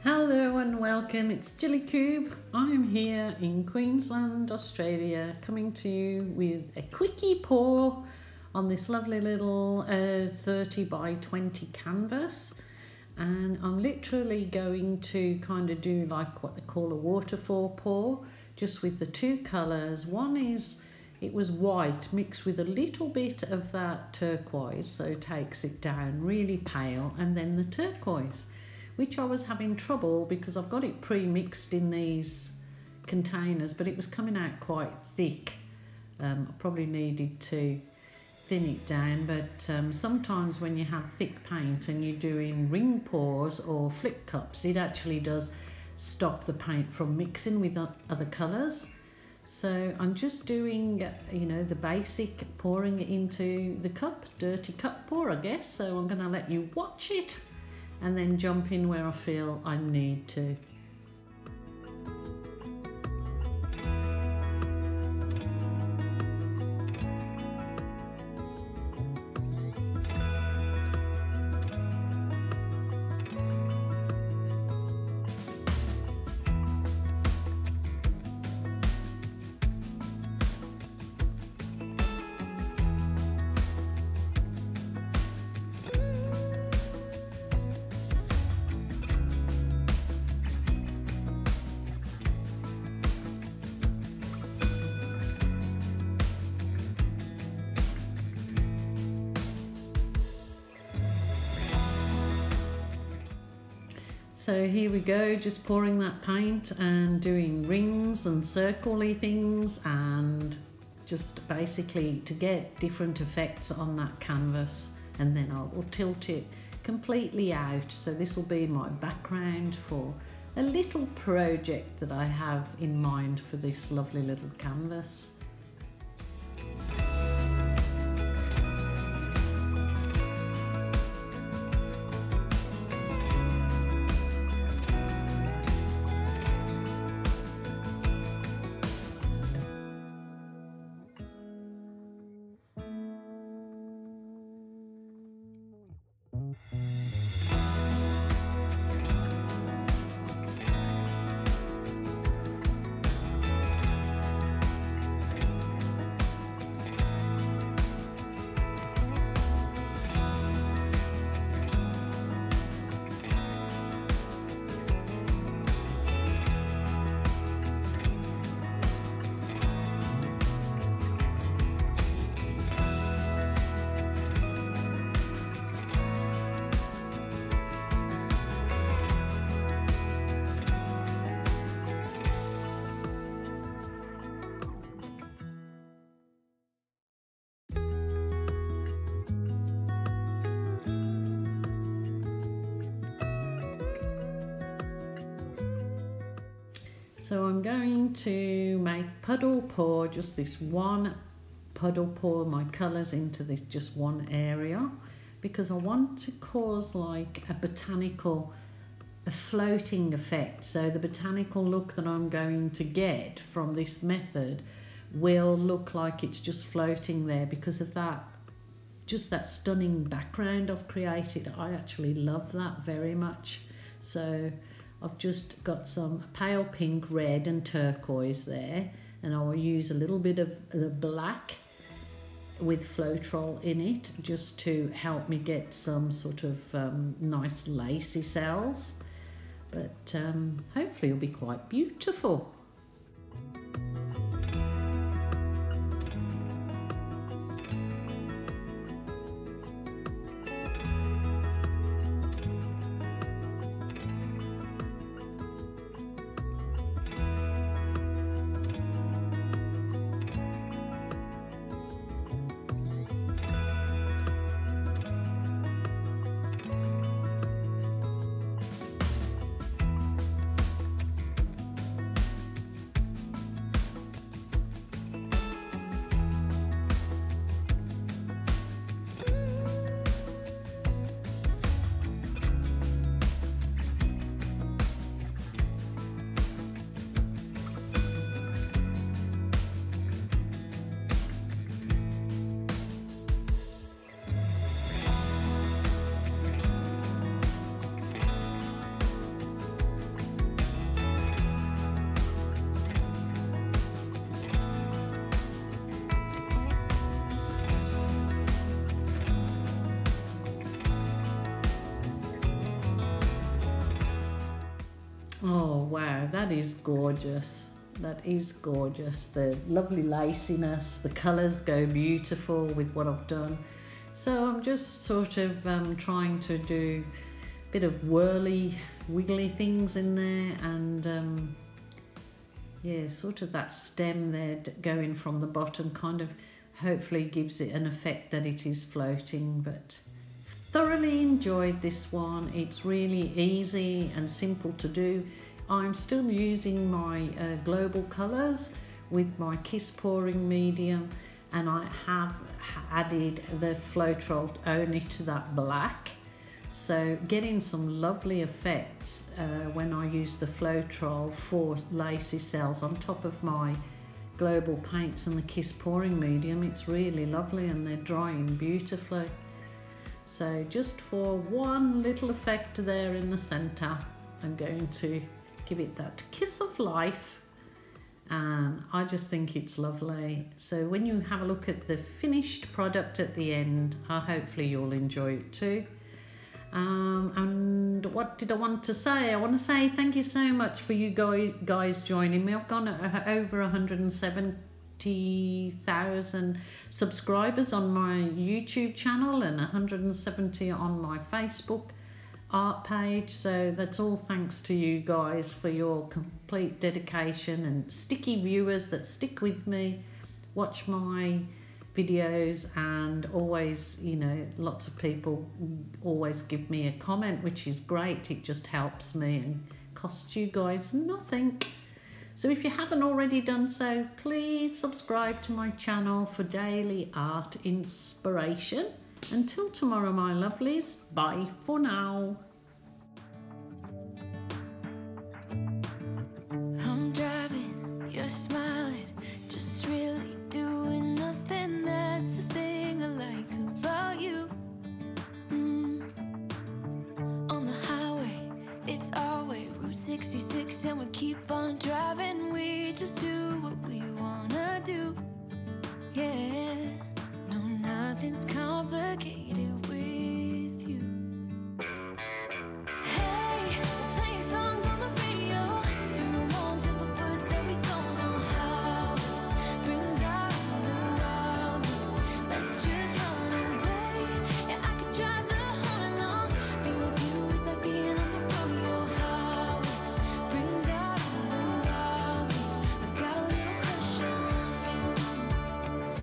Hello and welcome, it's Jilly Cube. I'm here in Queensland, Australia, coming to you with a quickie pour on this lovely little 30 by 20 canvas. And I'm literally going to kind of do like what they call a waterfall pour, just with the two colours. One is, it was white mixed with a little bit of that turquoise, so takes it down really pale, and then the turquoise, which I was having trouble because I've got it pre-mixed in these containers, but it was coming out quite thick. I probably needed to thin it down, but sometimes when you have thick paint and you're doing ring pours or flip cups, it actually does stop the paint from mixing with other colours. So I'm just doing, the basic pouring it into the cup, dirty cup pour, I guess. So I'm going to let you watch it and then jump in where I feel I need to. So here we go, just pouring that paint and doing rings and circle-y things, and just basically to get different effects on that canvas, and then I will tilt it completely out. So this will be my background for a little project that I have in mind for this lovely little canvas. So I'm going to make puddle pour, just this one puddle pour my colours into this just one area, because I want to cause like a floating effect. So the botanical look that I'm going to get from this method will look like it's just floating there because of that, just that stunning background I've created. I actually love that very much. So I've just got some pale pink, red and turquoise there, and I will use a little bit of the black with Floetrol in it just to help me get some sort of nice lacy cells, but hopefully it'll be quite beautiful. Oh wow, that is gorgeous. That is gorgeous. The lovely laciness, the colours go beautiful with what I've done. So I'm just sort of trying to do a bit of whirly, wiggly things in there, and yeah, sort of that stem there going from the bottom kind of hopefully gives it an effect that it is floating. But thoroughly enjoyed this one. It's really easy and simple to do. I'm still using my global colours with my kiss pouring medium, and I have added the Floetrol only to that black. So getting some lovely effects when I use the Floetrol for lacy cells on top of my global paints and the kiss pouring medium. It's really lovely and they're drying beautifully. So just for one little effect there in the centre, I'm going to give it that kiss of life, and I just think it's lovely. So when you have a look at the finished product at the end, hopefully you'll enjoy it too. And what did I want to say? I want to say thank you so much for you guys joining me. I've gone over 170,000 subscribers on my YouTube channel and 170 on my Facebook art page. So that's all thanks to you guys for your complete dedication, and sticky viewers that stick with me, watch my videos, and always, you know, lots of people always give me a comment, which is great. It just helps me and costs you guys nothing. So if you haven't already done so, please subscribe to my channel for daily art inspiration. Until tomorrow, my lovelies, bye for now. I'm driving, you're smiling, just really doing nothing. That's the thing I like about you. On the highway, it's our way, Route 66, and we keep on driving. We just do what we wanna do. Yeah, no, nothing's complicated.